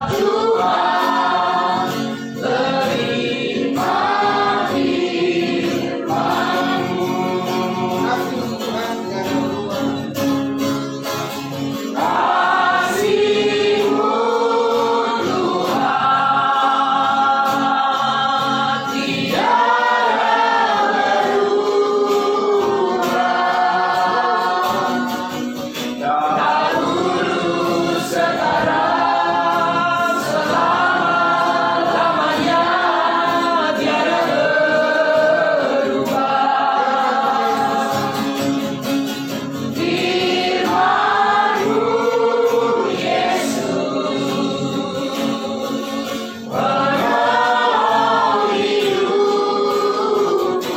Tuhan, terima firman-Mu. Kasih-Mu Tuhan, tiada berubah. Dahulu, sekarang, selama-lamanya, tiada berubah. Firman-Mu, Yesus, penolong hidupku.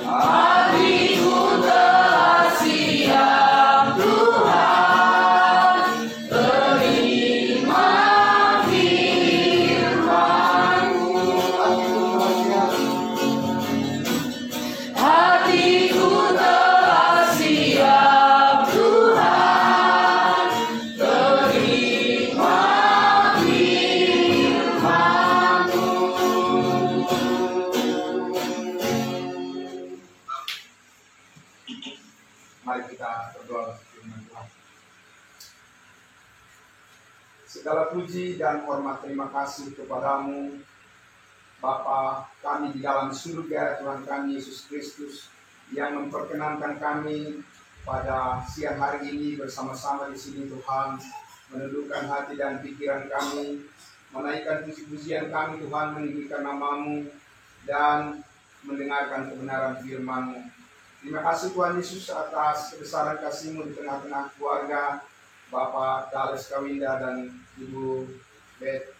Hatiku telah siap, Tuhan, terima firman-Mu. Hatiku telah siap, Tuhan, terima firman-Mu. Mari kita berdoa firman Tuhan. Segala puji dan hormat terima kasih kepadamu, Bapa kami di dalam surga, Tuhan kami Yesus Kristus, yang memperkenankan kami pada siang hari ini bersama-sama di sini, Tuhan, menundukkan hati dan pikiran kami, menaikkan puji-pujian kami, Tuhan, meninggikan nama-Mu dan mendengarkan kebenaran firman-Mu. Terima kasih Tuhan Yesus atas kebesaran kasih-Mu di tengah-tengah keluarga Bapak Dales Kawinda dan Ibu Bet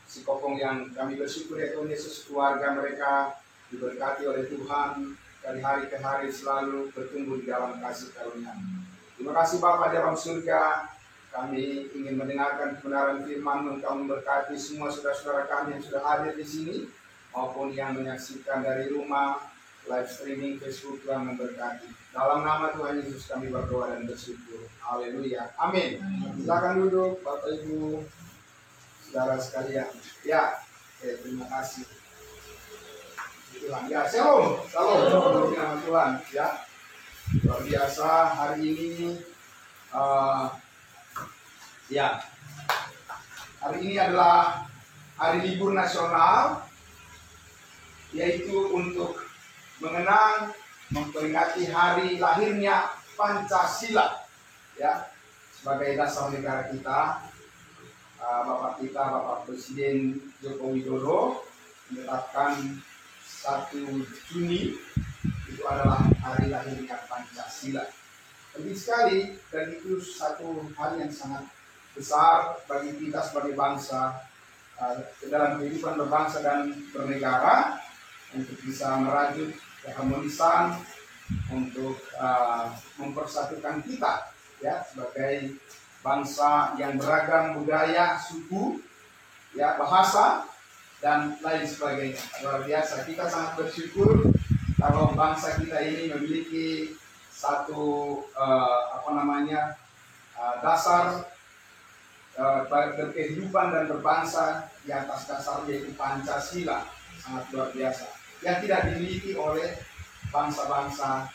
Sikopong, yang kami bersyukur ya Tuhan Yesus, keluarga mereka diberkati oleh Tuhan dari hari ke hari, selalu bertumbuh di dalam kasih karunia. Terima kasih Bapa di dalam surga, kami ingin mendengarkan kebenaran firman-Mu. Engkau memberkati semua saudara-saudara kami yang sudah hadir di sini maupun yang menyaksikan dari rumah live streaming Facebook. Tuhan memberkati. Dalam nama Tuhan Yesus kami berdoa dan bersyukur. Haleluya. Amin. Silakan duduk Bapak Ibu, saudara sekalian. Ya, terima kasih. Tuhan. Ya, shalom. Shalom. Nama Tuhan. Ya, luar biasa hari ini. Hari ini adalah hari libur nasional, yaitu untuk mengenang, memperingati hari lahirnya Pancasila, ya, sebagai dasar negara kita. Bapak Presiden Joko Widodo menetapkan 1 Juni itu adalah hari lahirnya Pancasila. Penting sekali, dan itu satu hal yang sangat besar bagi kita sebagai bangsa, dalam kehidupan berbangsa dan bernegara, untuk bisa merajut keharmonisan, untuk mempersatukan kita, ya, sebagai bangsa yang beragam budaya, suku, ya, bahasa dan lain sebagainya. Luar biasa, kita sangat bersyukur kalau bangsa kita ini memiliki satu dasar berkehidupan dan berbangsa di atas dasar yaitu Pancasila. Sangat luar biasa, yang tidak dimiliki oleh bangsa-bangsa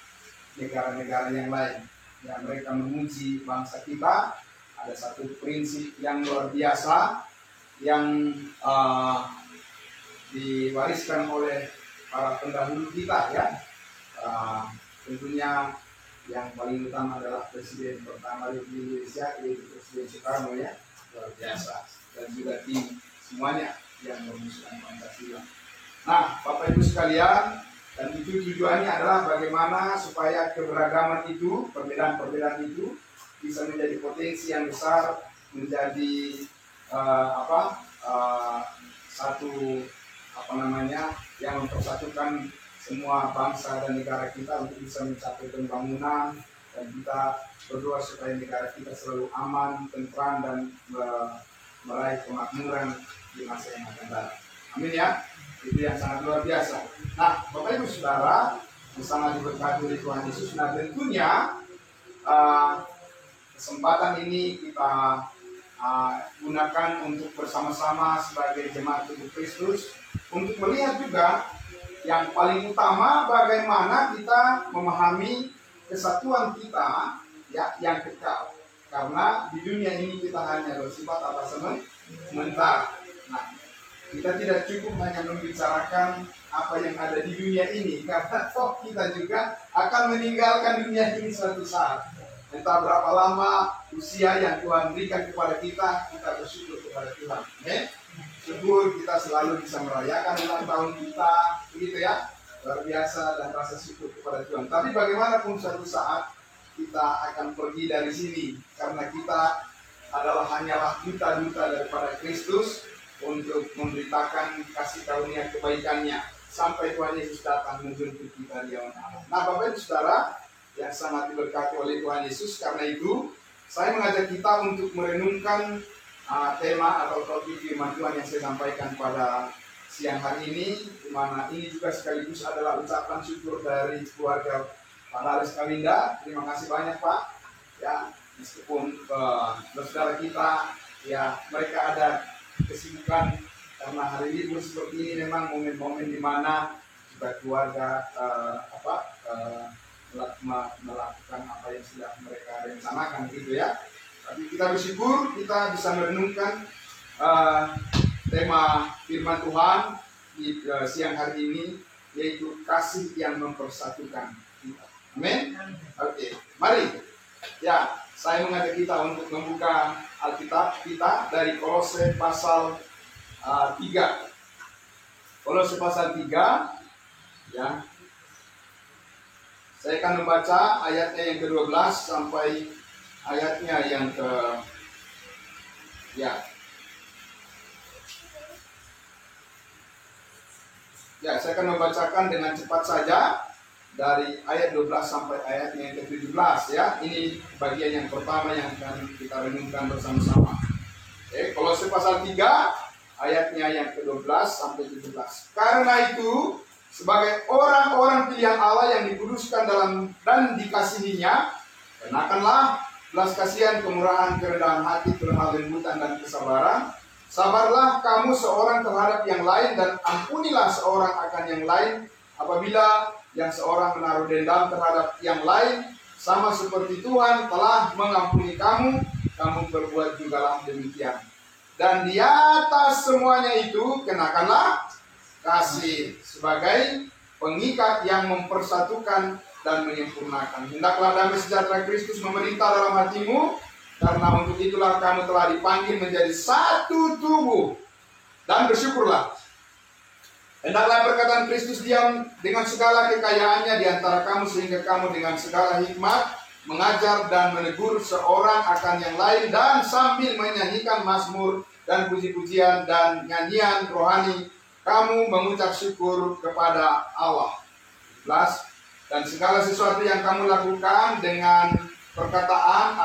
negara-negara yang lain. Ya, mereka memuji bangsa kita. Ada satu prinsip yang luar biasa yang diwariskan oleh para pendahulu kita, ya. Tentunya yang paling utama adalah Presiden pertama di Indonesia, yaitu Presiden Soekarno, ya. Luar biasa. Dan juga tim semuanya yang merumuskan Pancasila. Nah, Bapak Ibu sekalian, dan itu tujuannya adalah bagaimana supaya keberagaman itu, perbedaan-perbedaan itu bisa menjadi potensi yang besar, menjadi yang mempersatukan semua bangsa dan negara kita untuk bisa mencapai pembangunan, dan kita berdoa supaya negara kita selalu aman, tentram, dan meraih kemakmuran di masa yang akan datang. Amin, ya. Itu yang sangat luar biasa. Nah, Bapak Ibu Saudara, sangat diberkati oleh Tuhan Yesus. Nah, tentunya kesempatan ini kita gunakan untuk bersama-sama sebagai jemaat tubuh Kristus untuk melihat juga yang paling utama bagaimana kita memahami kesatuan kita ya yang kekal. Karena di dunia ini kita hanya bersifat sementara. Nah, kita tidak cukup hanya membicarakan apa yang ada di dunia ini, karena toh kita juga akan meninggalkan dunia ini suatu saat. Entah berapa lama usia yang Tuhan berikan kepada kita, kita bersyukur kepada Tuhan. Syukur kita selalu bisa merayakan ulang tahun kita, begitu ya, luar biasa dan rasa syukur kepada Tuhan. Tapi bagaimanapun suatu saat kita akan pergi dari sini, karena kita adalah hanyalah duta-duta daripada Kristus untuk memberitakan kasih karunia kebaikannya sampai Tuhan Yesus datang menjemput kita di awan Allah. Nah, Bapak Ibu Saudara yang sangat diberkati oleh Tuhan Yesus, karena itu saya mengajak kita untuk merenungkan tema atau topik firman Tuhan yang saya sampaikan pada siang hari ini, di mana ini juga sekaligus adalah ucapan syukur dari keluarga Pak Laris Kalinda. Terima kasih banyak Pak. Ya, meskipun saudara kita, ya mereka ada kesibukan karena hari libur seperti ini, memang momen-momen di mana juga keluarga melakukan apa yang sudah mereka rencanakan gitu ya. Tapi kita bersyukur kita bisa merenungkan tema firman Tuhan di siang hari ini, yaitu kasih yang mempersatukan kita. Amin. Oke, mari ya, saya mengajak kita untuk membuka Alkitab kita dari Kolose pasal 3. Kolose pasal 3 ya. Saya akan membaca ayatnya yang ke-12 sampai ayatnya yang saya akan membacakan dengan cepat saja dari ayat 12 sampai ayatnya yang ke-17 ya. Ini bagian yang pertama yang akan kita renungkan bersama-sama. Kolose pasal 3 ayatnya yang ke-12 sampai 17. Karena itu, sebagai orang-orang pilihan Allah yang dikuduskan dalam dan dikasihinya, kenakanlah belas kasihan, kemurahan, kerendahan hati, kelemah lembutan dan kesabaran. Sabarlah kamu seorang terhadap yang lain, dan ampunilah seorang akan yang lain apabila yang seorang menaruh dendam terhadap yang lain, sama seperti Tuhan telah mengampuni kamu, kamu berbuat jugalah demikian. Dan di atas semuanya itu kenakanlah kasih sebagai pengikat yang mempersatukan dan menyempurnakan. Hendaklah damai sejahtera Kristus memerintah dalam hatimu, karena untuk itulah kamu telah dipanggil menjadi satu tubuh. Dan bersyukurlah. Hendaklah perkataan Kristus diam dengan segala kekayaannya di antara kamu, sehingga kamu dengan segala hikmat mengajar dan menegur seorang akan yang lain, dan sambil menyanyikan mazmur dan puji-pujian dan nyanyian rohani, kamu mengucap syukur kepada Allah. Dan segala sesuatu yang kamu lakukan dengan perkataan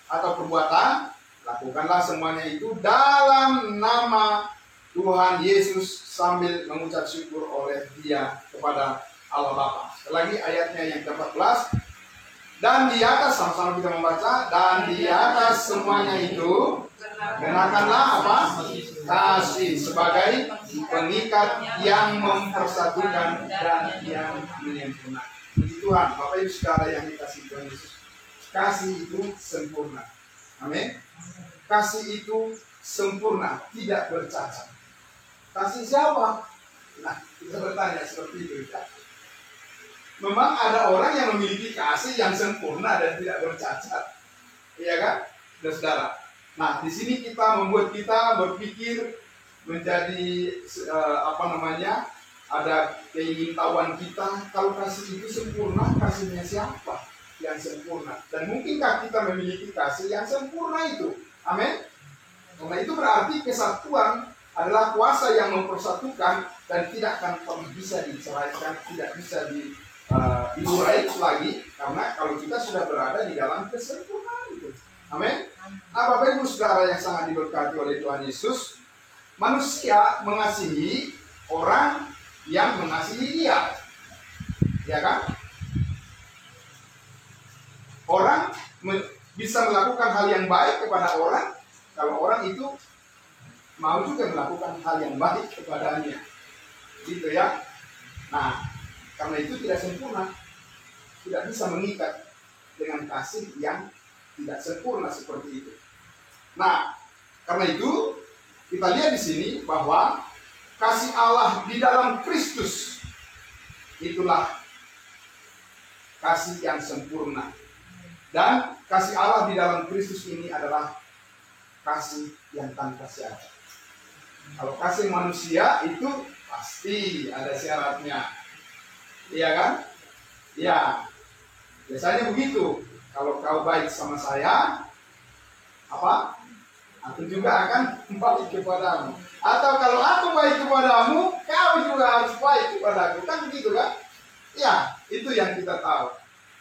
atau perbuatan, lakukanlah semuanya itu dalam nama Tuhan Yesus sambil mengucap syukur oleh Dia kepada Allah Bapa. Sekali lagi ayatnya yang ke-14. Dan di atas, sama-sama kita membaca, dan di atas semuanya itu kenakanlah apa? Kasih sebagai pengikat yang mempersatukan dan yang menyempurnakan. Puji Tuhan, Bapak Ibu Saudara yang dikasihi Tuhan Yesus. Kasih itu sempurna. Amin. Kasih itu sempurna, tidak bercacat. Kasih siapa? Nah, kita bertanya seperti itu ya. Memang ada orang yang memiliki kasih yang sempurna dan tidak bercacat, iya kan, saudara? Nah, di sini membuat kita berpikir menjadi ada keingintahuan kita, kalau kasih itu sempurna, kasihnya siapa yang sempurna? Dan mungkinkah kita memiliki kasih yang sempurna itu? Amin. Karena itu berarti kesatuan adalah kuasa yang mempersatukan dan tidak akan pernah bisa diceraikan, tidak bisa diurai lagi, karena kalau kita sudah berada di dalam kesempurnaan itu. Amin. Nah, Bapak Ibu Saudara yang sangat diberkati oleh Tuhan Yesus, manusia mengasihi orang yang mengasihi dia, ya kan? Orang bisa melakukan hal yang baik kepada orang kalau orang itu mau juga melakukan hal yang baik kepadanya, gitu ya. Nah, karena itu tidak sempurna, tidak bisa mengikat dengan kasih yang tidak sempurna seperti itu. Nah, karena itu kita lihat di sini bahwa kasih Allah di dalam Kristus itulah kasih yang sempurna. Dan kasih Allah di dalam Kristus ini adalah kasih yang tanpa syarat. Kalau kasih manusia itu pasti ada syaratnya. Iya kan? Ya. Biasanya begitu. Kalau kau baik sama saya, apa? Aku juga akan baik kepadamu. Atau kalau aku baik kepadamu, kau juga harus baik kepadaku. Kan begitu kan? Ya, itu yang kita tahu.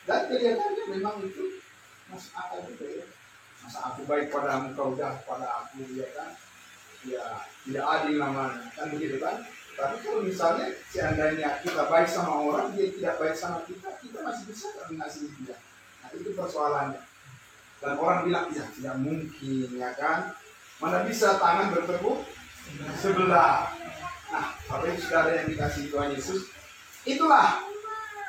Dan kelihatannya memang itu masuk akal juga ya. Masa aku baik padamu, kau jahat pada aku, ya kan? Ya, tidak adil namanya. Kan begitu kan? Tapi kalau misalnya seandainya kita baik sama orang, dia tidak baik sama kita, kita masih bisa mengasihi dia. Nah, itu persoalannya. Dan orang bilang, ya tidak mungkin, ya kan? Mana bisa tangan bertepuk sebelah. Nah, apa itu saudara yang dikasihi Tuhan Yesus? Itulah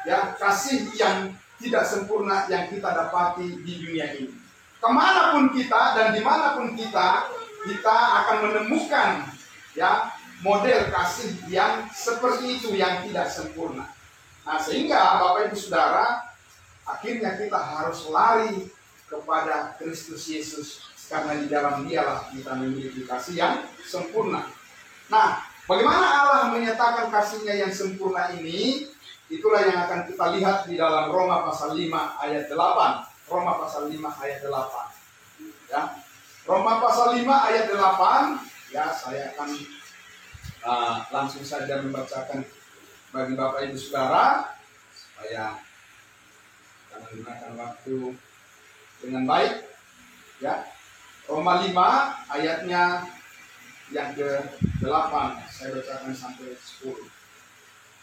ya kasih yang tidak sempurna yang kita dapati di dunia ini. Kemanapun kita dan dimanapun kita akan menemukan ya model kasih yang seperti itu yang tidak sempurna. Nah, sehingga Bapak Ibu Saudara, akhirnya kita harus lari kepada Kristus Yesus, karena di dalam Dialah kita memiliki kasih yang sempurna. Nah, bagaimana Allah menyatakan kasihnya yang sempurna ini? Itulah yang akan kita lihat di dalam Roma pasal 5 ayat 8. Roma pasal 5 ayat 8. Ya. Roma pasal 5 ayat 8. Ya, saya akan langsung saja membacakan bagi Bapak Ibu Saudara supaya kita menggunakan waktu dengan baik. Ya. Roma 5 ayatnya yang ke-8. Saya bacakan sampai 10.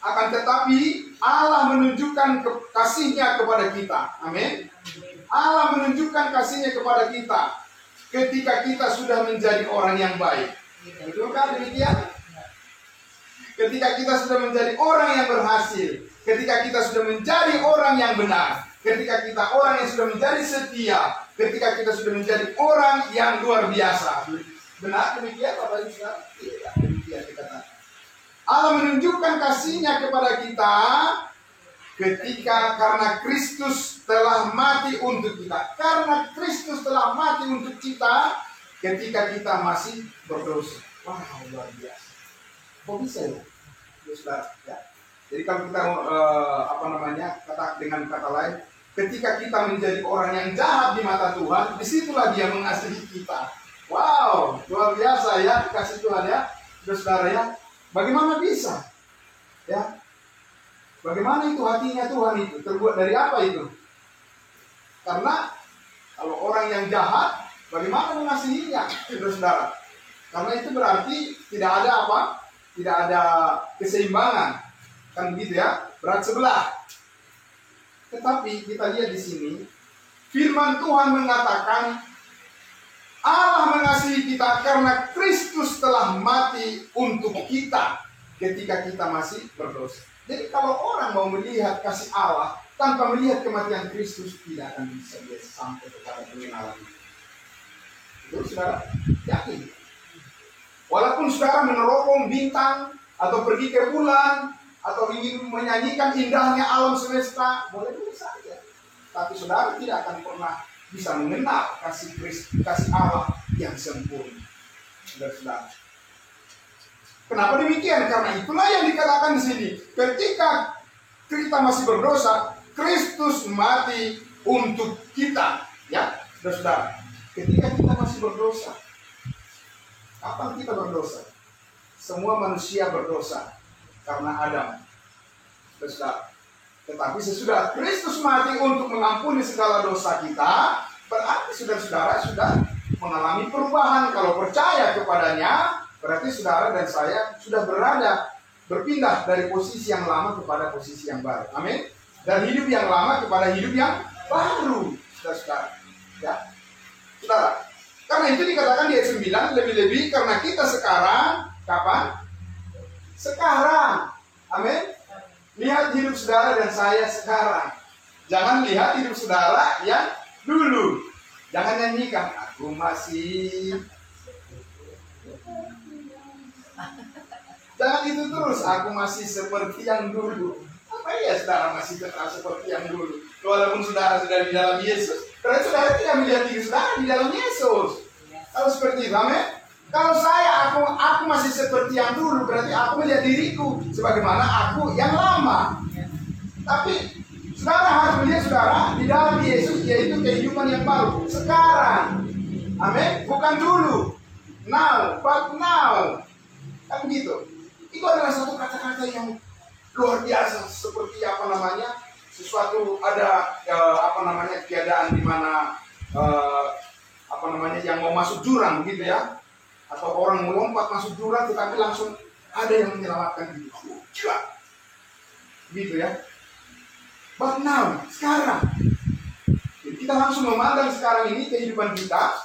Akan tetapi Allah menunjukkan kasih-Nya kepada kita. Amin. Allah menunjukkan kasih-Nya kepada kita ketika kita sudah menjadi orang yang baik. Betul kan demikian? Ketika kita sudah menjadi orang yang berhasil, ketika kita sudah menjadi orang yang benar, ketika kita orang yang sudah menjadi setia, ketika kita sudah menjadi orang yang luar biasa. Benar demikian Bapak Ibu Saudara? Iya, demikian dikatakan. Allah menunjukkan kasih-Nya kepada kita ketika karena Kristus telah mati untuk kita. Karena Kristus telah mati untuk kita ketika kita masih berdosa. Wah, luar biasa. Kok bisa ya? Ya. Jadi kalau kita kata dengan kata lain, ketika kita menjadi orang yang jahat di mata Tuhan, disitulah Dia mengasihi kita. Wow, luar biasa ya kasih Tuhan ya, saudara ya. Bagaimana bisa? Ya, bagaimana itu hatinya Tuhan itu? Terbuat dari apa itu? Karena kalau orang yang jahat, bagaimana mengasihinya, saudara? Karena itu berarti tidak ada apa? Tidak ada keseimbangan, kan begitu ya? Berat sebelah. Tetapi kita lihat di sini, firman Tuhan mengatakan Allah mengasihi kita karena Kristus telah mati untuk kita ketika kita masih berdosa. Jadi kalau orang mau melihat kasih Allah tanpa melihat kematian Kristus, tidak akan bisa dia sampai kepada pengenalan itu. Itu saudara yakin? Walaupun saudara meneropong bintang atau pergi ke bulan atau ingin menyanyikan indahnya alam semesta, boleh saja. Tapi saudara tidak akan pernah bisa mengenal kasih Allah yang sempurna. Saudara. Kenapa demikian? Karena itulah yang dikatakan di sini. Ketika kita masih berdosa, Kristus mati untuk kita. Ya, saudara. Ketika kita masih berdosa, kapan kita berdosa? Semua manusia berdosa karena Adam. Saudara. Tetapi sesudah Kristus mati untuk mengampuni segala dosa kita, berarti saudara-saudara sudah mengalami perubahan. Kalau percaya kepadanya, berarti saudara dan saya sudah berpindah dari posisi yang lama kepada posisi yang baru. Amin. Dari hidup yang lama kepada hidup yang baru, saudara-saudara. Ya, saudara. Karena itu dikatakan di ayat 9, lebih-lebih karena kita sekarang, kapan? Sekarang. Amin. Lihat hidup saudara dan saya sekarang. Jangan lihat hidup saudara yang dulu. Jangan nyanyikan, aku masih. Jangan itu terus, aku masih seperti yang dulu. Apa ya saudara masih tetap seperti yang dulu? Walaupun saudara sudah di dalam Yesus. Berarti saudara tidak melihat diri saudara di dalam Yesus. Kalau seperti itu, amin. Kalau aku masih seperti yang dulu, berarti aku melihat diriku sebagaimana aku yang lama. Tapi saudara harus melihat saudara di dalam Yesus, yaitu kehidupan yang baru. Sekarang, amin. Bukan dulu. Now, but now. Kan begitu. Itu adalah satu kata-kata yang luar biasa, seperti apa namanya, sesuatu ada keadaan di mana apa namanya yang mau masuk jurang begitu ya, atau orang melompat masuk jurang tetapi langsung ada yang menyelamatkan diri, gitu ya. But now, sekarang, jadi kita langsung memandang sekarang ini kehidupan kita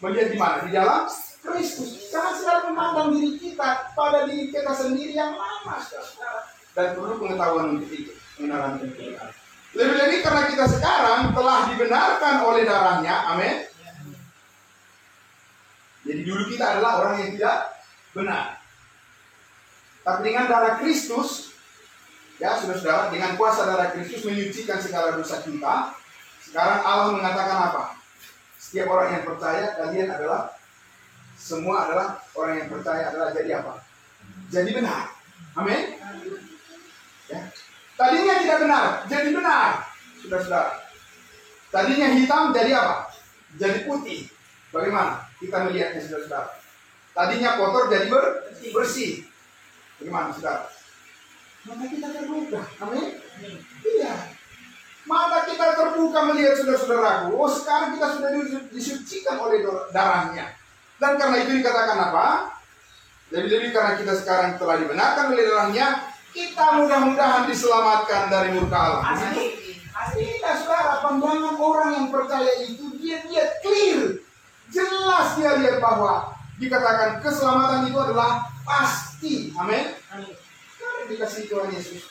melihat di mana, di dalam Kristus. Jangan selalu memandang diri kita pada diri kita sendiri yang lama, saudara. Dan perlu pengetahuan untuk itu, pengenalan itu. Lebih-lebih karena kita sekarang telah dibenarkan oleh darahnya, amin. Jadi dulu kita adalah orang yang tidak benar. Tapi dengan darah Kristus, ya saudara-saudara, dengan kuasa darah Kristus menyucikan segala dosa kita. Sekarang Allah mengatakan apa? Setiap orang yang percaya, kalian adalah semua adalah orang yang percaya adalah jadi apa? Jadi benar. Amin. Ya. Tadinya tidak benar, jadi benar. Saudara-saudara. Tadinya hitam jadi apa? Jadi putih. Bagaimana kita melihatnya, saudara-saudara? Tadinya kotor jadi bersih. Bagaimana, saudara? Mata kita terbuka. Amin. Iya. Mata kita terbuka melihat saudara-saudaraku. Oh, sekarang kita sudah disucikan oleh darahnya. Dan karena itu dikatakan apa? Lebih-lebih karena kita sekarang telah dibenarkan oleh darahnya, kita mudah-mudahan diselamatkan dari murka Allah. Tidak, saudara, pandangan orang yang percaya itu dia clear, jelas dia lihat bahwa dikatakan keselamatan itu adalah pasti. Amin. Karena dikasih Tuhan Yesus.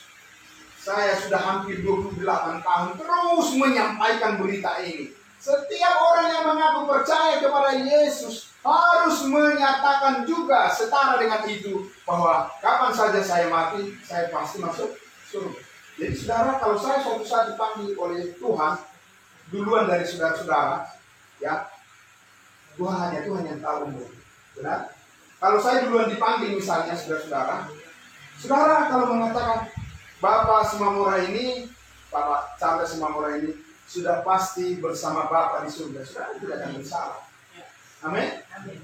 Saya sudah hampir 28 tahun terus menyampaikan berita ini. Setiap orang yang mengaku percaya kepada Yesus harus menyatakan juga setara dengan itu bahwa kapan saja saya mati, saya pasti masuk surga. Jadi saudara, kalau saya suatu saat dipanggil oleh Tuhan duluan dari saudara-saudara, ya Tuhan yang tahu umur. Benar? Kalau saya duluan dipanggil misalnya saudara-saudara, saudara kalau mengatakan Bapak Simamura ini, Bapak Charles Simamura ini sudah pasti bersama Bapa di surga, saudara tidak akan bersalah. Amin.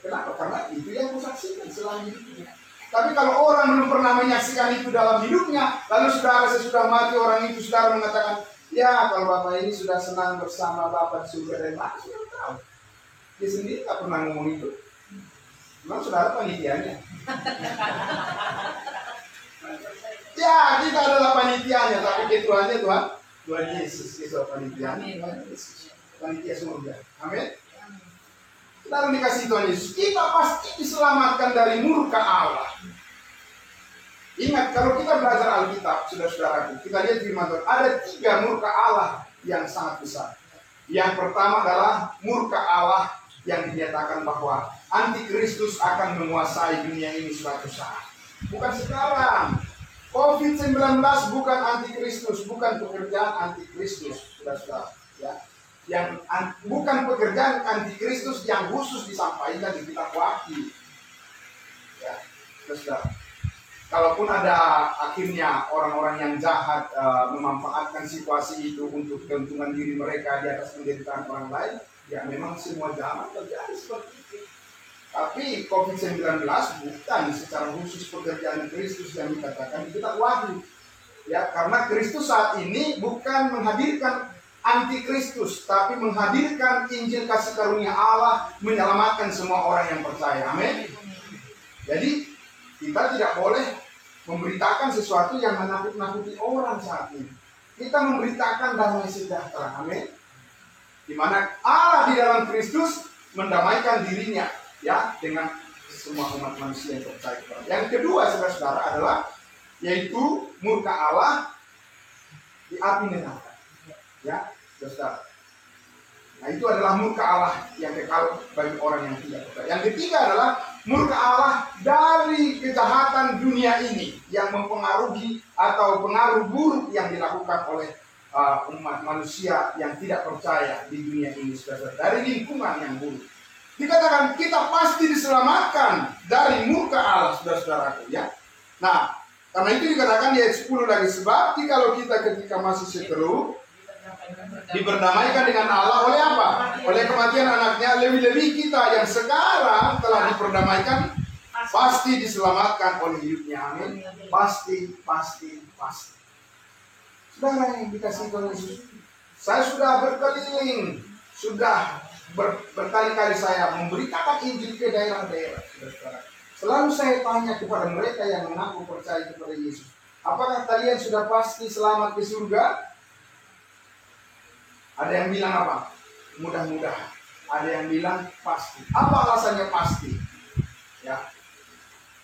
Kenapa? Karena itu yang kusaksikan selama hidupnya. Tapi kalau orang belum pernah menyaksikan itu dalam hidupnya, lalu saudara sesudah mati orang itu saudara mengatakan, ya kalau Bapak ini sudah senang bersama Bapa di surga dan mati, sudah tahu. Dia sendiri tak pernah ngomong itu. Memang saudara panitianya. Ya, kita adalah panitianya, tapi ketuanya Tuhan Yesus, kita panitianya. Panitia surga. Amin. Lalu dikasih Tuhan Yesus, kita pasti diselamatkan dari murka Allah. Ingat, kalau kita belajar Alkitab, saudara-saudaraku, kita lihat firman Tuhan, ada 3 murka Allah yang sangat besar. Yang pertama adalah murka Allah yang dinyatakan bahwa antikristus akan menguasai dunia ini suatu saat. Bukan sekarang. COVID-19 bukan antikristus, bukan pekerjaan antikristus, saudara-saudara. Ya. Yang bukan pekerjaan antikristus yang khusus disampaikan di kitab Wahyu. Ya, saudara. Kalaupun ada akhirnya orang-orang yang jahat memanfaatkan situasi itu untuk keuntungan diri mereka di atas penderitaan orang lain, ya memang semua zaman terjadi seperti itu. Tapi COVID-19 bukan secara khusus pekerjaan Kristus yang dikatakan di kitab Wahyu. Ya, karena Kristus saat ini bukan menghadirkan antikristus, tapi menghadirkan Injil kasih karunia Allah menyelamatkan semua orang yang percaya. Amin. Jadi kita tidak boleh memberitakan sesuatu yang menakut-nakuti orang saat ini. Kita memberitakan damai sejahtera. Amin. Di mana Allah di dalam Kristus mendamaikan dirinya ya dengan semua umat manusia yang percaya kepada. Yang kedua, saudara-saudara, adalah yaitu murka Allah di api neraka. Ya, saudara. Nah, itu adalah murka Allah yang kekal bagi orang yang tidak percaya. Yang ketiga adalah murka Allah dari kejahatan dunia ini yang mempengaruhi atau pengaruh buruk yang dilakukan oleh umat manusia yang tidak percaya di dunia ini, saudara, dari lingkungan yang buruk. Dikatakan kita pasti diselamatkan dari murka Allah, saudara-saudaraku, ya. Nah, karena itu dikatakan di ayat 10 lagi, sebab jikalau kita ketika masih seteru diperdamaikan dengan Allah oleh apa? Oleh kematian anaknya, lebih-lebih kita yang sekarang telah diperdamaikan pasti diselamatkan oleh hidupnya. Amin. Pasti. Saudara yang dikasih Tuhan Yesus, saya sudah berkeliling, sudah berkali-kali saya memberitakan Injil ke daerah-daerah. Selalu saya tanya kepada mereka yang mengaku percaya kepada Yesus, apakah kalian sudah pasti selamat ke surga? Ada yang bilang apa? Mudah-mudahan. Ada yang bilang pasti. Apa alasannya pasti? Ya.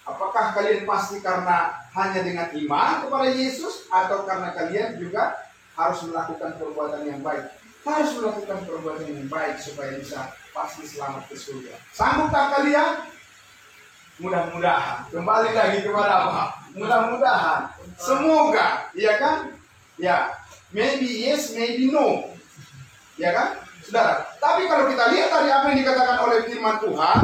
Apakah kalian pasti karena hanya dengan iman kepada Yesus, atau karena kalian juga harus melakukan perbuatan yang baik? Harus melakukan perbuatan yang baik supaya bisa pasti selamat ke surga. Sanggupkah kalian? Mudah-mudahan. Kembali lagi kepada apa? Mudah-mudahan. Semoga, iya kan? Ya. Maybe yes, maybe no. Ya kan? Saudara, tapi kalau kita lihat tadi apa yang dikatakan oleh firman Tuhan,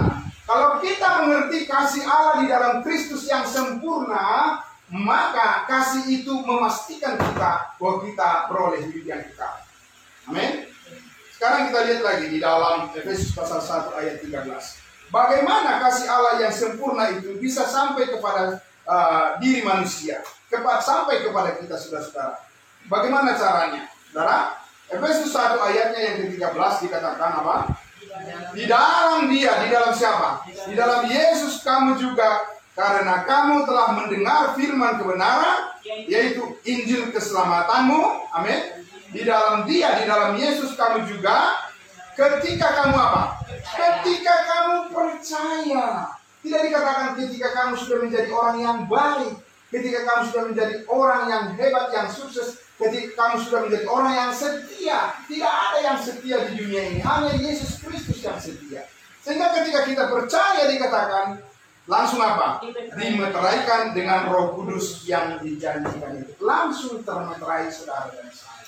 kalau kita mengerti kasih Allah di dalam Kristus yang sempurna, maka kasih itu memastikan kita bahwa kita beroleh hidup yang kekal. Amin. Sekarang kita lihat lagi di dalam Efesus pasal 1 ayat 13. Bagaimana kasih Allah yang sempurna itu bisa sampai kepada diri manusia, sampai kepada kita, saudara-saudara. Bagaimana caranya? Saudara, Efesus 1 ayatnya yang ke-13 dikatakan apa? Di dalam Dia, di dalam siapa? Di dalam Yesus kamu juga, karena kamu telah mendengar firman kebenaran, yaitu Injil keselamatanmu. Amin. Di dalam Dia, di dalam Yesus kamu juga, ketika kamu apa? Ketika kamu percaya. Tidak dikatakan ketika kamu sudah menjadi orang yang baik, ketika kamu sudah menjadi orang yang hebat, yang sukses, ketika kamu sudah menjadi orang yang setia. Tidak ada yang setia di dunia ini, hanya Yesus Kristus yang setia. Sehingga ketika kita percaya, dikatakan langsung apa? Dimeteraikan dengan Roh Kudus yang dijanjikan itu. Langsung termeterai saudara dan saya.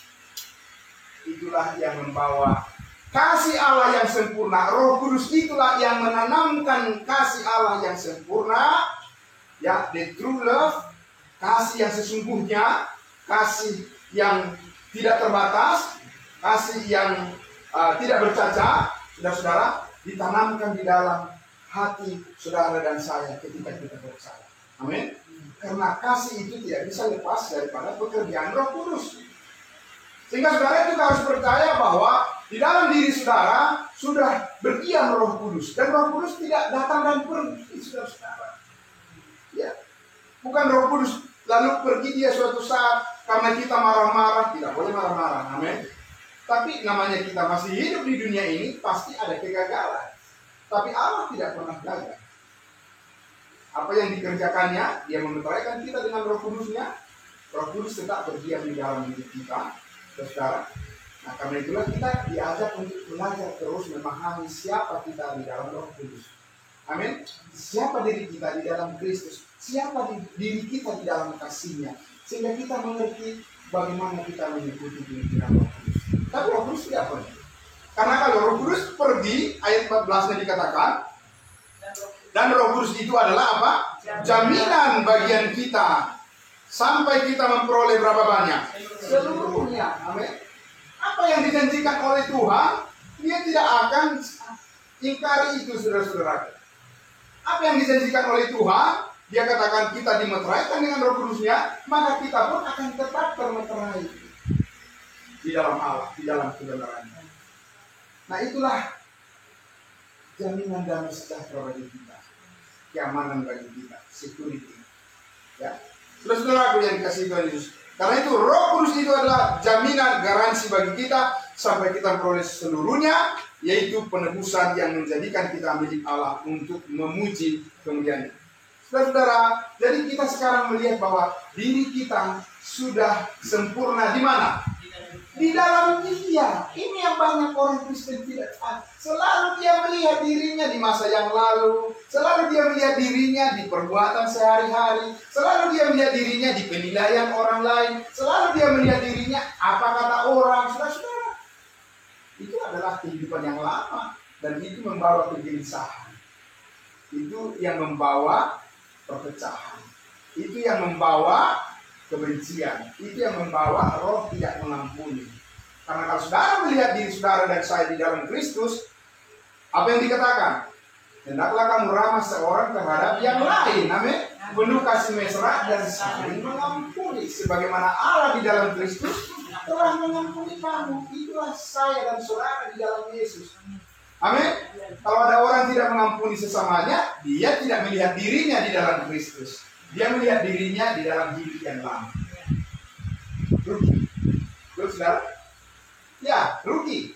Itulah yang membawa kasih Allah yang sempurna. Roh Kudus itulah yang menanamkan kasih Allah yang sempurna. Ya, the true love, kasih yang sesungguhnya, kasih yang tidak terbatas, kasih yang tidak bercacat, saudara-saudara, ditanamkan di dalam hati saudara dan saya ketika kita percaya. Amin. Karena kasih itu tidak bisa lepas daripada pekerjaan Roh Kudus. Sehingga saudara juga harus percaya bahwa di dalam diri saudara sudah berdiam Roh Kudus, dan Roh Kudus tidak datang dan pergi, saudara-saudara. Ya, bukan Roh Kudus lalu pergi dia suatu saat karena kita marah-marah. Tidak boleh marah-marah, amin. Tapi namanya kita masih hidup di dunia ini, pasti ada kegagalan. Tapi Allah tidak pernah gagal. Apa yang dikerjakannya, Dia memeteraikan kita dengan Roh Kudusnya. Roh Kudus tetap berdiam di dalam hidup kita, saudara. Nah, karena itulah kita diajak untuk belajar terus memahami siapa kita di dalam Roh Kudus. Amin. Siapa diri kita di dalam Kristus, siapa diri kita di dalam kasih-Nya, sehingga kita mengerti bagaimana kita mengikuti pimpinan Roh Kudus. Tapi Roh Kudus tidak pergi. Karena kalau Roh Kudus pergi, ayat 14-nya dikatakan, dan Roh Kudus itu adalah apa? Jaminan bagian kita sampai kita memperoleh berapa banyak? Seluruhnya. Amin. Apa yang dijanjikan oleh Tuhan, Dia tidak akan ingkari itu, saudara-saudara. Apa yang dijanjikan oleh Tuhan, Dia katakan kita dimeteraikan dengan Roh Kudusnya, maka kita pun akan tetap termeterai di dalam Allah, di dalam kebenarannya. Nah, itulah jaminan damai sejahtera bagi kita, keamanan bagi kita, security. Ya, saudara-saudara yang dikasihi Tuhan Yesus. Karena itu Roh Kudus itu adalah jaminan, garansi bagi kita sampai kita memperoleh seluruhnya. yaitu penebusan yang menjadikan kita milik Allah untuk memuji kemudiannya. Saudara-saudara, jadi kita sekarang melihat bahwa diri kita sudah sempurna di mana? Di dalam Dia. Ini yang banyak orang Kristen tidak tahu. Selalu dia melihat dirinya di masa yang lalu, selalu dia melihat dirinya di perbuatan sehari-hari, selalu dia melihat dirinya di penilaian orang lain, selalu dia melihat dirinya apa kata orang. Saudara-saudara, itu adalah kehidupan yang lama dan itu membawa kegelisahan. Itu yang membawa perpecahan. Itu yang membawa kebencian. Itu yang membawa roh tidak mengampuni. Karena kalau saudara melihat diri saudara dan saya di dalam Kristus, apa yang dikatakan? Hendaklah kamu ramah seorang terhadap yang lain. Amin. Penuh kasih mesra dan saling mengampuni. Sebagaimana Allah di dalam Kristus telah mengampuni kamu. Itulah saya dan saudara di dalam Yesus. Amin. Kalau ada orang tidak mengampuni sesamanya, dia tidak melihat dirinya di dalam Kristus. Dia melihat dirinya di dalam hidup yang lama. Rugi. Terus saudara? Ya, rugi.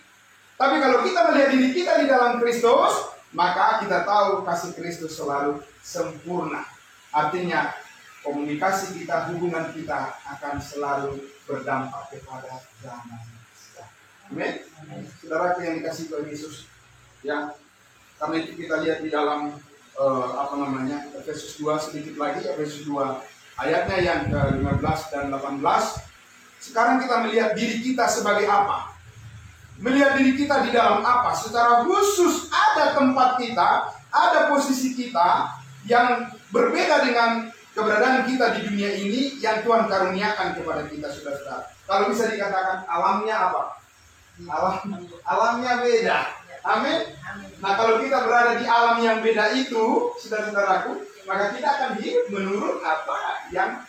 Tapi kalau kita melihat diri kita di dalam Kristus, maka kita tahu kasih Kristus selalu sempurna. Artinya, komunikasi kita, hubungan kita akan selalu berdampak kepada damai. Amin. Saudara yang dikasih Tuhan Yesus. Ya, karena itu kita lihat di dalam Efesus 2 sedikit lagi, Efesus 2 ayatnya yang ke-15 dan 18. Sekarang kita melihat diri kita sebagai apa? Melihat diri kita di dalam apa? Secara khusus ada tempat kita, ada posisi kita yang berbeda dengan keberadaan kita di dunia ini yang Tuhan karuniakan kepada kita, saudara-saudara. Kalau bisa dikatakan alamnya apa? Alamnya beda. Amin. Nah, kalau kita berada di alam yang beda itu, saudara-saudaraku, maka kita akan hidup menurut apa yang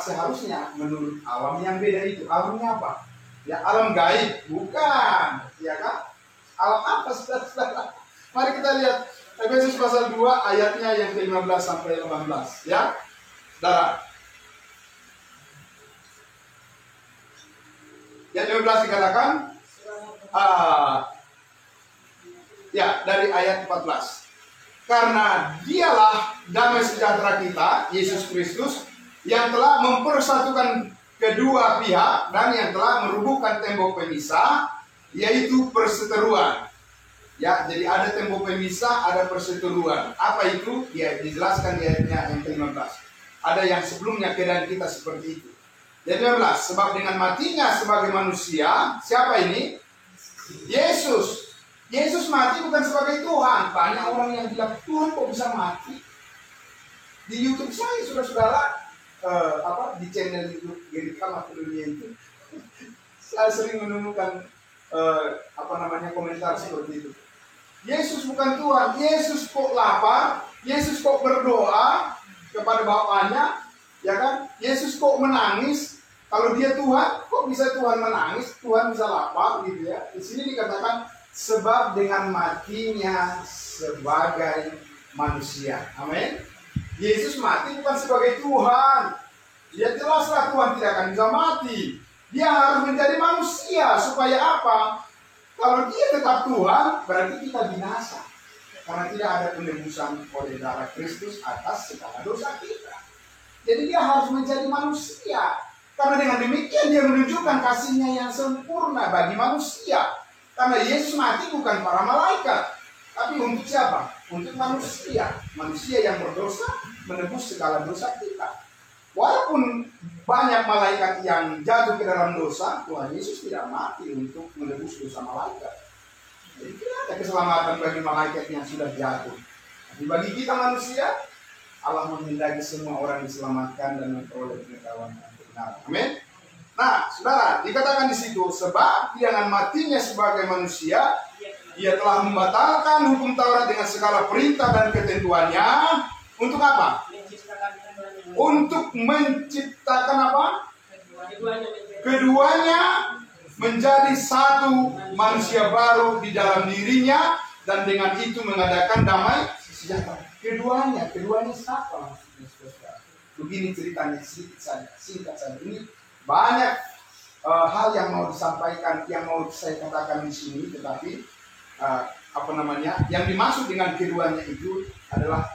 seharusnya menurut alam yang beda itu. Alamnya apa? Ya, alam gaib, bukan, ya kan? Alam apa, saudara-saudara? Mari kita lihat Efesus pasal 2 ayatnya yang ke-15 sampai 18, ya. Saudara. Yang 15 dikatakan dari ayat 14. Karena dialah damai sejahtera kita, Yesus Kristus, yang telah mempersatukan kedua pihak dan yang telah merubuhkan tembok pemisah, yaitu perseteruan. Ya, jadi ada tembok pemisah, ada perseteruan. Apa itu? Ya, dijelaskan di ayatnya yang ke-15. Ada yang sebelumnya keadaan kita seperti itu. Jadi 15, sebab dengan matinya sebagai manusia, siapa ini? Yesus. Yesus mati bukan sebagai Tuhan. Banyak orang yang bilang, Tuhan kok bisa mati? Di YouTube saya, saudara-saudara, di channel YouTube Gerika Makedonia itu, saya sering menemukan komentar seperti itu. Yesus bukan Tuhan. Yesus kok lapar? Yesus kok berdoa kepada Bapaknya? Ya kan? Yesus kok menangis? Kalau dia Tuhan, kok bisa Tuhan menangis? Tuhan bisa lapar gitu ya. Di sini dikatakan sebab dengan matinya sebagai manusia. Amin. Yesus mati bukan sebagai Tuhan. Dia jelaslah Tuhan tidak akan bisa mati. Dia harus menjadi manusia supaya apa? Kalau dia tetap Tuhan, berarti kita binasa. Karena tidak ada penebusan oleh darah Kristus atas segala dosa kita. Jadi dia harus menjadi manusia. Karena dengan demikian dia menunjukkan kasihnya yang sempurna bagi manusia. Karena Yesus mati bukan para malaikat. Tapi untuk siapa? Untuk manusia. Manusia yang berdosa menebus segala dosa kita. Walaupun banyak malaikat yang jatuh ke dalam dosa, Tuhan Yesus tidak mati untuk menebus dosa malaikat. Jadi tidak ada keselamatan bagi malaikat yang sudah jatuh. Tapi bagi kita manusia, Allah menghendaki semua orang diselamatkan dan memperoleh pengetahuan yang benar. Amin. Nah, saudara, dikatakan di situ, sebab dengan matinya sebagai manusia, ia telah membatalkan hukum Taurat dengan segala perintah dan ketentuannya. Untuk apa? Untuk menciptakan apa? Keduanya menjadi satu manusia baru di dalam dirinya, dan dengan itu mengadakan damai sejahtera. Keduanya siapa? Begini ceritanya, singkat saja. Ini banyak hal yang mau disampaikan, yang mau saya katakan di sini, tetapi yang dimaksud dengan keduanya itu adalah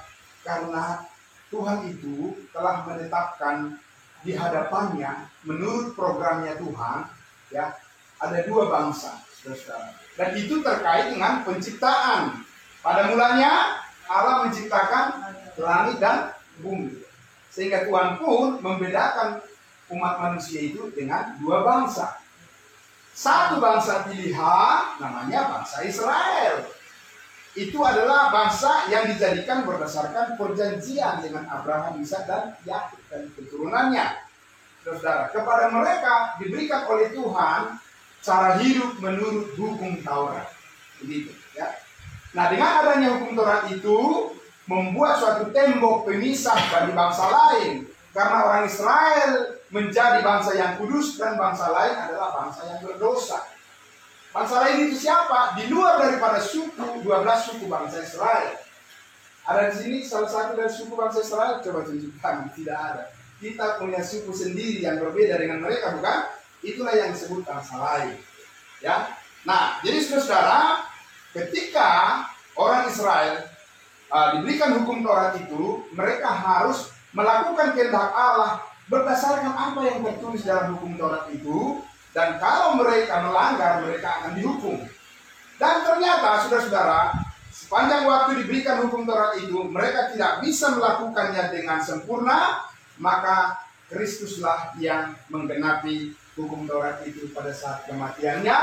karena Tuhan itu telah menetapkan di hadapannya menurut programnya Tuhan, ya, ada dua bangsa, saudara. Dan itu terkait dengan penciptaan. Pada mulanya Allah menciptakan langit dan bumi, sehingga Tuhan pun membedakan umat manusia itu dengan dua bangsa. Satu bangsa pilihan namanya bangsa Israel. Itu adalah bangsa yang dijadikan berdasarkan perjanjian dengan Abraham, Ishak dan Yakub dan keturunannya. Saudara, kepada mereka diberikan oleh Tuhan cara hidup menurut hukum Taurat. Begitu, ya. Nah, dengan adanya hukum Taurat itu membuat suatu tembok pemisah bagi bangsa lain. Karena orang Israel menjadi bangsa yang kudus dan bangsa lain adalah bangsa yang berdosa. Bangsa lain itu siapa? Di luar daripada suku, 12 suku bangsa Israel. Ada di sini salah satu dari suku bangsa Israel? Coba tunjukkan, tidak ada. Kita punya suku sendiri yang berbeda dengan mereka, bukan? Itulah yang disebut bangsa lain. Ya. Nah, jadi saudara, ketika orang Israel diberikan hukum Taurat itu, mereka harus melakukan kehendak Allah berdasarkan apa yang tertulis dalam hukum Taurat itu, dan kalau mereka melanggar, mereka akan dihukum. Dan ternyata, saudara-saudara, sepanjang waktu diberikan hukum Taurat itu, mereka tidak bisa melakukannya dengan sempurna, maka Kristuslah yang menggenapi hukum Taurat itu pada saat kematiannya,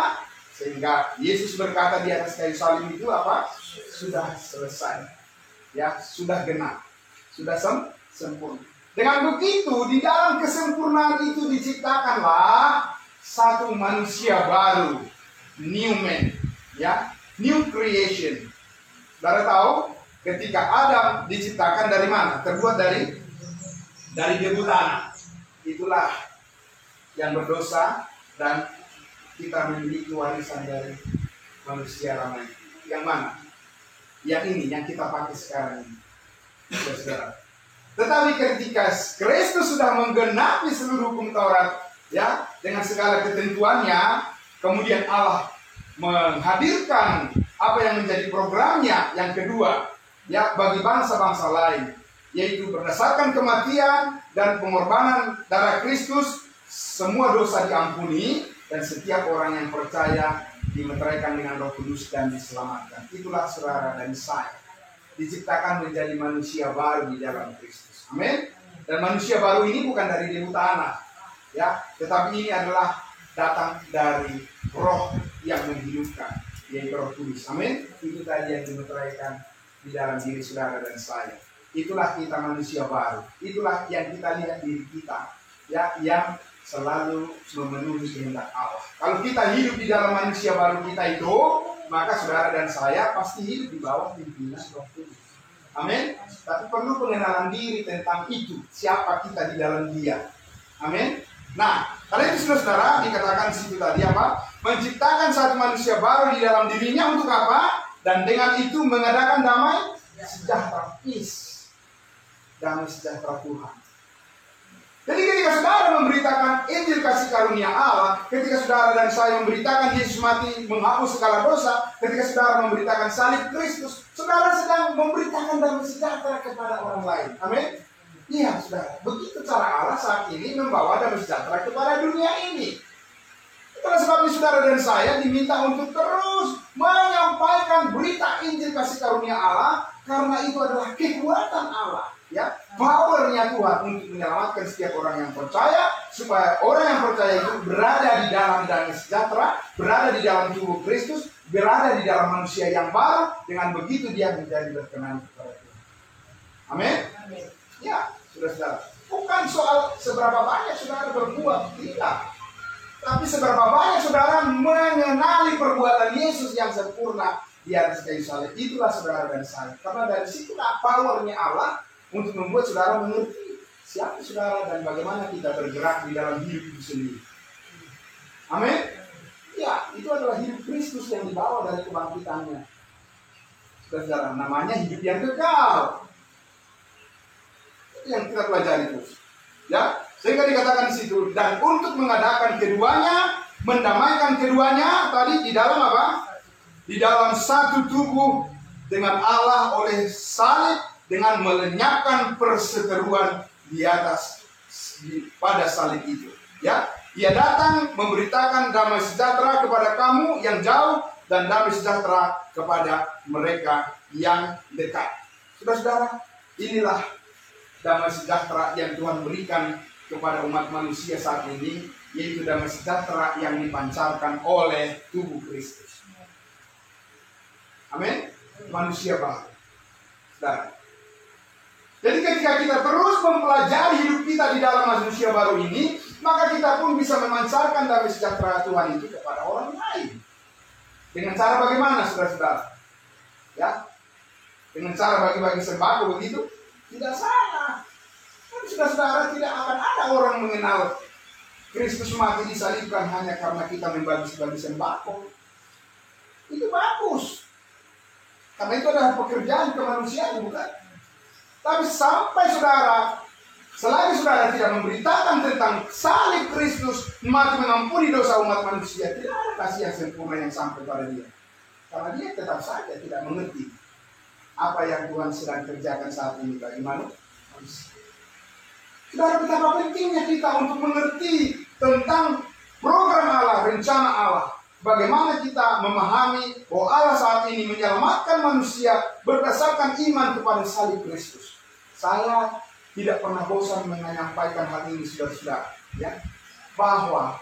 sehingga Yesus berkata di atas kayu salib itu apa? Sudah selesai. Ya, sudah genap. Sudah sempurna. Dengan begitu, di dalam kesempurnaan itu diciptakanlah satu manusia baru, new man, ya, new creation. Saudara tahu, ketika Adam diciptakan dari mana? Terbuat dari debu tanah. Itulah yang berdosa dan kita memiliki warisan dari manusia lama. Yang mana? Yang ini, yang kita pakai sekarang ini, saudara. Tetapi ketika Kristus sudah menggenapi seluruh hukum Taurat, ya, dengan segala ketentuannya, kemudian Allah menghadirkan apa yang menjadi programnya yang kedua, ya, bagi bangsa-bangsa lain, yaitu berdasarkan kematian dan pengorbanan darah Kristus, semua dosa diampuni dan setiap orang yang percaya dimeteraikan dengan Roh Kudus dan diselamatkan. Itulah saudara dan saya, diciptakan menjadi manusia baru di dalam Kristus. Amin. Dan manusia baru ini bukan dari debu tanah, ya, tetapi ini adalah datang dari Roh yang menghidupkan, yaitu Roh Kudus. Amin. Itu tadi yang dimeteraikan di dalam diri saudara dan saya. Itulah kita manusia baru. Itulah yang kita lihat diri kita, ya, yang selalu memenuhi kehendak Allah. Kalau kita hidup di dalam manusia baru kita itu, maka saudara dan saya pasti hidup di bawah pimpinan Roh Kudus. Amin. Tapi perlu pengenalan diri tentang itu, siapa kita di dalam Dia. Amin. Nah, karena itu saudara dikatakan di situ tadi apa? Menciptakan satu manusia baru di dalam dirinya untuk apa? Dan dengan itu mengadakan damai sejahtera, peace, damai sejahtera Tuhan. Jadi ketika saudara memberitakan Injil kasih karunia Allah, ketika saudara dan saya memberitakan Yesus mati menghapus segala dosa, ketika saudara memberitakan salib Kristus, saudara sedang memberitakan damai sejahtera kepada orang lain. Amin. Iya, saudara. Begitu cara Allah saat ini membawa damai sejahtera kepada dunia ini. Itulah sebabnya saudara dan saya diminta untuk terus menyampaikan berita Injil kasih karunia Allah, karena itu adalah kekuatan Allah. Ya, powernya Tuhan untuk menyelamatkan setiap orang yang percaya, supaya orang yang percaya itu berada di dalam damai sejahtera, berada di dalam tubuh Kristus, berada di dalam manusia yang baru. Dengan begitu dia menjadi berkenan kepada Tuhan. Amin. Ya, saudara. Bukan soal seberapa banyak saudara berbuat, tidak. Tapi seberapa banyak saudara mengenali perbuatan Yesus yang sempurna di atas kayu salib. Itulah saudara dan saya. Karena dari situlah powernya Allah untuk membuat saudara mengerti siapa saudara dan bagaimana kita bergerak di dalam hidup itu sendiri. Amin. Ya, itu adalah hidup Kristus yang dibawa dari kebangkitannya. Saudara, namanya hidup yang kekal. Itu yang kita pelajari terus. Ya, Sehingga dikatakan di situ, dan untuk mengadakan keduanya, mendamaikan keduanya tadi di dalam apa? Di dalam satu tubuh dengan Allah oleh salib, dengan melenyapkan perseteruan di atas pada salib itu. Ya, ia datang memberitakan damai sejahtera kepada kamu yang jauh dan damai sejahtera kepada mereka yang dekat. Saudara-saudara, inilah damai sejahtera yang Tuhan berikan kepada umat manusia saat ini, yaitu damai sejahtera yang dipancarkan oleh tubuh Kristus. Amin. Manusia baru. Saudara. Jadi ketika kita terus mempelajari hidup kita di dalam manusia baru ini, maka kita pun bisa memancarkan damai sejahtera Tuhan itu kepada orang lain. Dengan cara bagaimana, saudara-saudara? Ya, dengan cara bagi-bagi sembako begitu? Tidak salah. Tapi saudara-saudara, tidak akan ada orang mengenal Kristus mati disalibkan hanya karena kita membagi-bagi sembako. Itu bagus. Karena itu adalah pekerjaan kemanusiaan, bukan? Tapi sampai saudara, selagi saudara tidak memberitakan tentang salib Kristus mati mengampuni dosa umat manusia, tidak ada kasih yang sempurna yang sampai pada dia. Karena dia tetap saja tidak mengerti apa yang Tuhan sedang kerjakan saat ini bagi manusia. Saudara, betapa pentingnya kita untuk mengerti tentang program Allah, rencana Allah. Bagaimana kita memahami bahwa Allah saat ini menyelamatkan manusia berdasarkan iman kepada salib Kristus. Saya tidak pernah bosan menyampaikan hal ini, saudara-saudara, ya, bahwa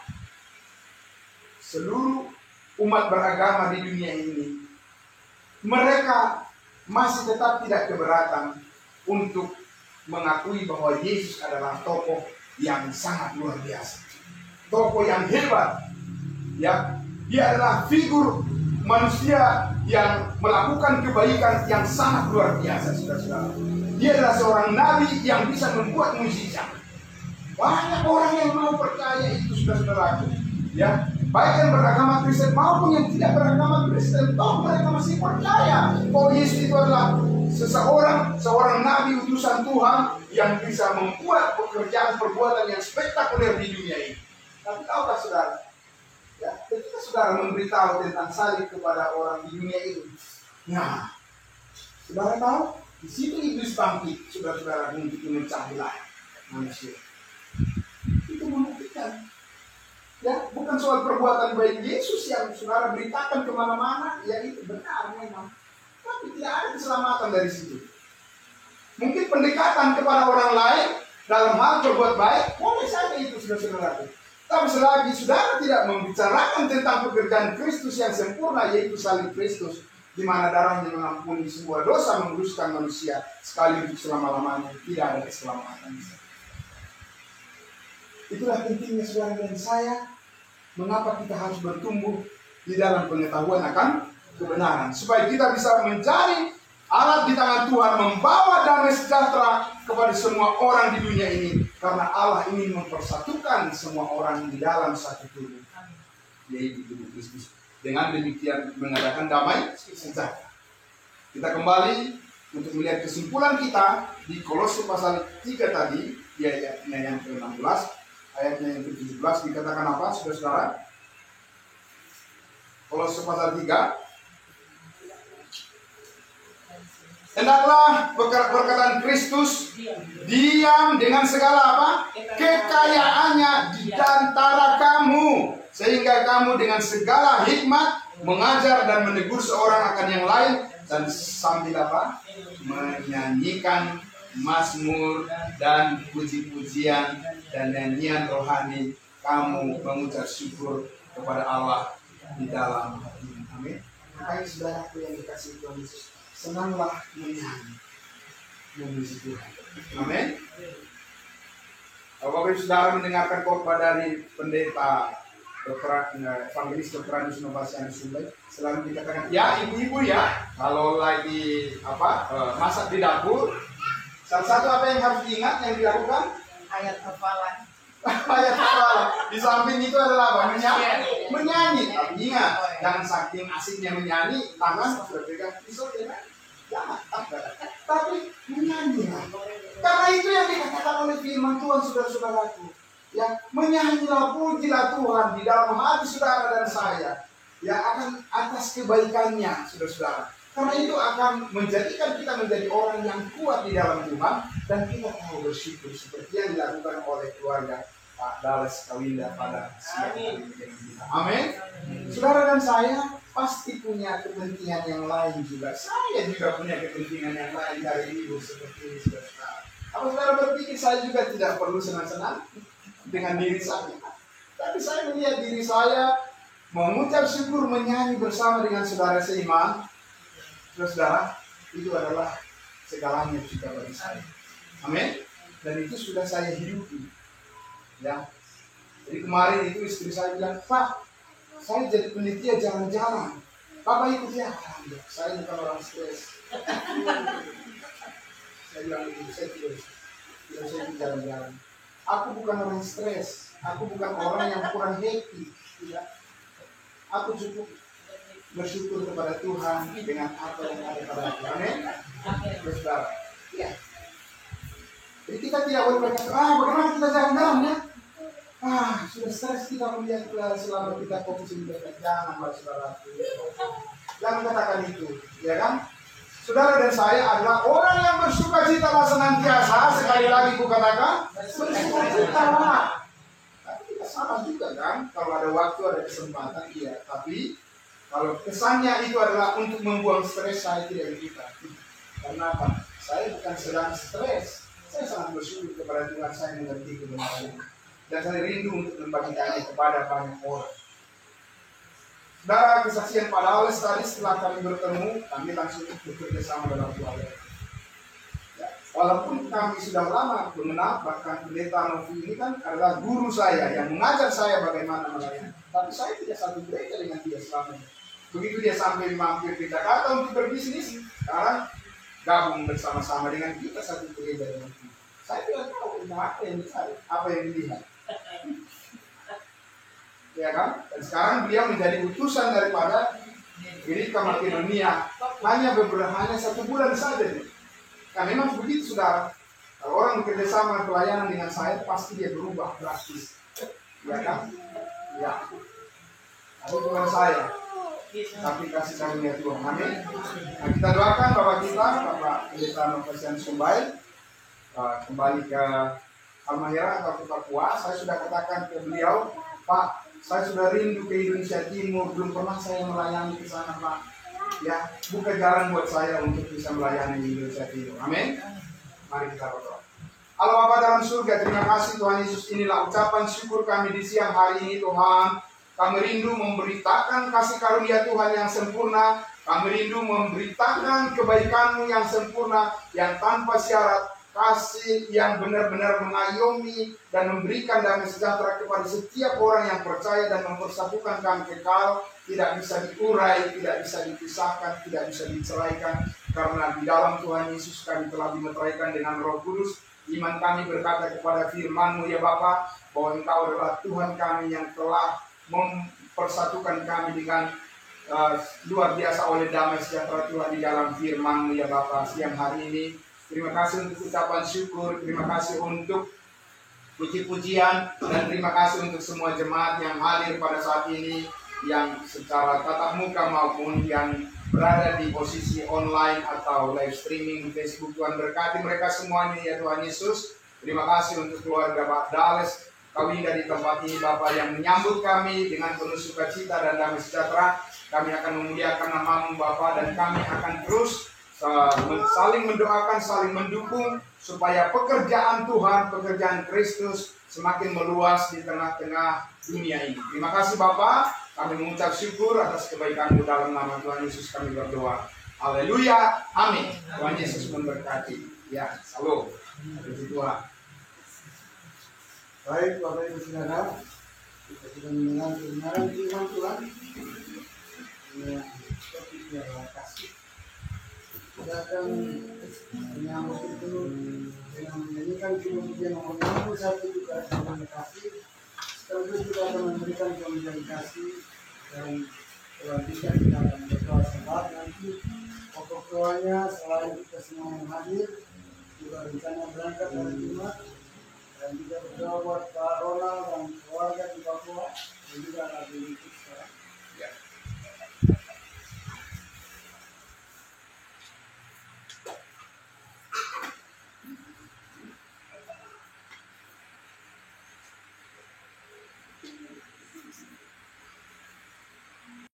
seluruh umat beragama di dunia ini, mereka masih tetap tidak keberatan untuk mengakui bahwa Yesus adalah tokoh yang sangat luar biasa, tokoh yang hebat, ya. Dia adalah figur manusia yang melakukan kebaikan yang sangat luar biasa, saudara-saudara. Dia adalah seorang nabi yang bisa membuat mukjizat. Banyak orang yang mau percaya itu, saudara-saudara. Ya, baik yang beragama Kristen maupun yang tidak beragama Kristen, toh mereka masih percaya bahwa Yesus itu adalah seorang nabi utusan Tuhan yang bisa membuat perbuatan yang spektakuler di dunia ini. Tapi tahukah saudara? Ya, ketika saudara memberitahu tentang salib kepada orang di dunia itu, nah, saudara tahu, di situ iblis bangkit, saudara-saudara, untuk memecah belah manusia. Itu membuktikan, ya, bukan soal perbuatan baik Yesus yang saudara beritakan kemana-mana, ya itu benar memang, tapi tidak ada keselamatan dari situ. Mungkin pendekatan kepada orang lain dalam hal berbuat baik, boleh saja itu, saudara-saudara. Tapi selagi saudara tidak membicarakan tentang pekerjaan Kristus yang sempurna, yaitu salib Kristus, di mana darahnya mengampuni semua dosa, menguduskan manusia sekali untuk selama-lamanya, tidak ada keselamatan. Itulah pentingnya saudara dan saya, mengapa kita harus bertumbuh di dalam pengetahuan akan kebenaran, supaya kita bisa menjadi alat di tangan Tuhan, membawa damai sejahtera kepada semua orang di dunia ini, karena Allah ingin mempersatukan semua orang di dalam satu tubuh, yaitu tubuh Kristus. Dengan demikian mengadakan damai sejahtera. Kita kembali untuk melihat kesimpulan kita di Kolose pasal 3 tadi, di ayatnya yang ke-16, ayatnya yang ke-17 dikatakan apa, saudara-saudara? Kolose pasal 3. Hendaklah perkataan Kristus diam dengan segala apa? Kekayaannya di antara kamu, sehingga kamu dengan segala hikmat mengajar dan menegur seorang akan yang lain, dan sambil apa? Menyanyikan mazmur dan puji-pujian dan nyanyian rohani, kamu mengucap syukur kepada Allah di dalam hatimu. Amin. Makanya saudaraku yang dikasihi Tuhan Yesus, senanglah menyanyi memuji Tuhan. Amin. Bapak-bapak saudara mendengarkan khotbah dari pendeta Evangelis Dr. Adus Novasianus Sumbai, selalu dikatakan, ya ibu-ibu ya, kalau lagi masak di dapur, salah satu apa yang harus diingat yang dilakukan? Ayat hafalan. Ayat kepala. Di samping itu adalah apa? Menyanyi. Tapi ingat, jangan saking asiknya menyanyi, tangan berpegang pisau, jangan. Tapi menyanyi. Karena itu yang dikatakan oleh firman Tuhan, saudara-saudaraku. Ya, menyanyilah, pujilah Tuhan di dalam hati saudara dan saya. Ya, akan atas kebaikannya, saudara-saudara. Karena itu akan menjadikan kita menjadi orang yang kuat di dalam Tuhan, dan kita tahu bersyukur seperti yang dilakukan oleh keluarga Pak Dallas Kawinda pada siang hari ini dengan kita. Amin. Saudara dan saya pasti punya kepentingan yang lain juga. Saya juga punya kepentingan yang lain dari ibu seperti ini, saudara. Apa saudara berpikir saya juga tidak perlu senang-senang dengan diri saya? Tapi saya melihat diri saya mengucap syukur, menyanyi bersama dengan saudara seiman. Saudara, itu adalah segalanya juga bagi saya. Amin. Dan itu sudah saya hidupi. Ya. Jadi kemarin itu istri saya bilang, Pak, saya jadi penitia jalan-jalan. Papa ikut ya? Saya bukan orang stres. Saya bilang begitu, saya tidak saya jalan-jalan. Aku bukan orang stres. Aku bukan orang yang kurang happy. Tidak. Aku cukup bersyukur kepada Tuhan dengan apa yang ada pada aku. Amin. Saudara. Ya. Jadi kita tidak boleh berkata, bagaimana kita jalan-jalan ya? Sudah stres kita melihat selama kita fokus di dekat. Jangan, saudara. Jangan katakan itu, ya kan? Saudara dan saya adalah orang yang bersuka cita senantiasa. Sekali lagi ku katakan, bersuka cita. Tapi kita sama juga kan? Kalau ada waktu, ada kesempatan, iya. Tapi kalau kesannya itu adalah untuk membuang stres, saya tidak begitu. Karena apa? Saya bukan sedang stres. Saya sangat bersyukur kepada Tuhan, saya mengerti kebenaran. Dan saya rindu untuk membagikannya kepada banyak orang. Saudara, kesaksian Pak Dallas tadi setelah kami bertemu, kami langsung bekerja sama dalam keluarga. Ya, walaupun kami sudah lama mengenal, bahkan pendeta Novi ini kan adalah guru saya yang mengajar saya bagaimana melayani. Tapi saya tidak satu gereja dengan dia selama ini. Begitu dia sampai mampir di Jakarta untuk berbisnis, sekarang gabung bersama-sama dengan kita satu gereja dengan kita. Saya tidak tahu apa yang dicari, apa yang dilihat. Ya kan? Dan sekarang beliau menjadi utusan daripada Gereja Makedonia hanya 1 bulan saja. Kan memang begitu, saudara. Kalau orang bekerja sama pelayanan dengan saya, pasti dia berubah drastis. Ya kan? Ya. Tapi bukan saya, tapi kasih karunia Tuhan. Amin. Nah, kita doakan Bapak kita, Bapak Pendeta Novasian Sumbai, kembali ke Halmahera atau ke Papua. Saya sudah katakan ke beliau, Pak, saya sudah rindu ke Indonesia Timur, belum pernah saya melayani ke sana, Pak. Ya, buka jalan buat saya untuk bisa melayani di Indonesia Timur. Amin. Mari kita berdoa. Allah Bapa dalam surga, terima kasih Tuhan Yesus. Inilah ucapan syukur kami di siang hari ini, Tuhan. Kami rindu memberitakan kasih karunia Tuhan yang sempurna. Kami rindu memberitakan kebaikan-Mu yang sempurna, yang tanpa syarat. Kasih yang benar-benar mengayomi dan memberikan damai sejahtera kepada setiap orang yang percaya dan mempersatukan kami kekal. Tidak bisa diurai, tidak bisa dipisahkan, tidak bisa diceraikan. Karena di dalam Tuhan Yesus kami telah dimeteraikan dengan Roh Kudus. Iman kami berkata kepada firman-Mu ya Bapa, bahwa Engkau adalah Tuhan kami yang telah mempersatukan kami dengan luar biasa oleh damai sejahtera Tuhan di dalam firman-Mu ya Bapa. Siang hari ini terima kasih untuk ucapan syukur, terima kasih untuk puji-pujian, dan terima kasih untuk semua jemaat yang hadir pada saat ini, yang secara tatap muka maupun yang berada di posisi online atau live streaming di Facebook. Tuhan berkati mereka semuanya ya Tuhan Yesus. Terima kasih untuk keluarga Pak Dallas Kawinda di tempat ini, Bapak, yang menyambut kami dengan penuh sukacita dan damai sejahtera. Kami akan memuliakan nama-Mu Bapak, dan kami akan terus saling mendoakan, saling mendukung supaya pekerjaan Tuhan, pekerjaan Kristus semakin meluas di tengah-tengah dunia ini. Terima kasih Bapak, kami mengucap syukur atas kebaikan-Mu. Dalam nama Tuhan Yesus kami berdoa. Haleluya, amin. Tuhan Yesus memberkati. Ya, salam. Puji Tuhan. Baik Bapak Ibu Saudara, kita sudah mendengar kebenaran firman Tuhan. Yang topiknya adalah kasih. Kita akan menyambut itu dengan menyanyikan pujian nomor 61 juga dengan kasih. Sekaligus kita akan memberikan pemberian kasih, dan selanjutnya kita akan berdoa sembah. Nanti pokok doanya selain kita semua yang hadir juga rencana berangkat hari Jumat, Dan juga berdoa buat Pak Ronald dan keluarga di Papua, dan juga lagi di sekarang.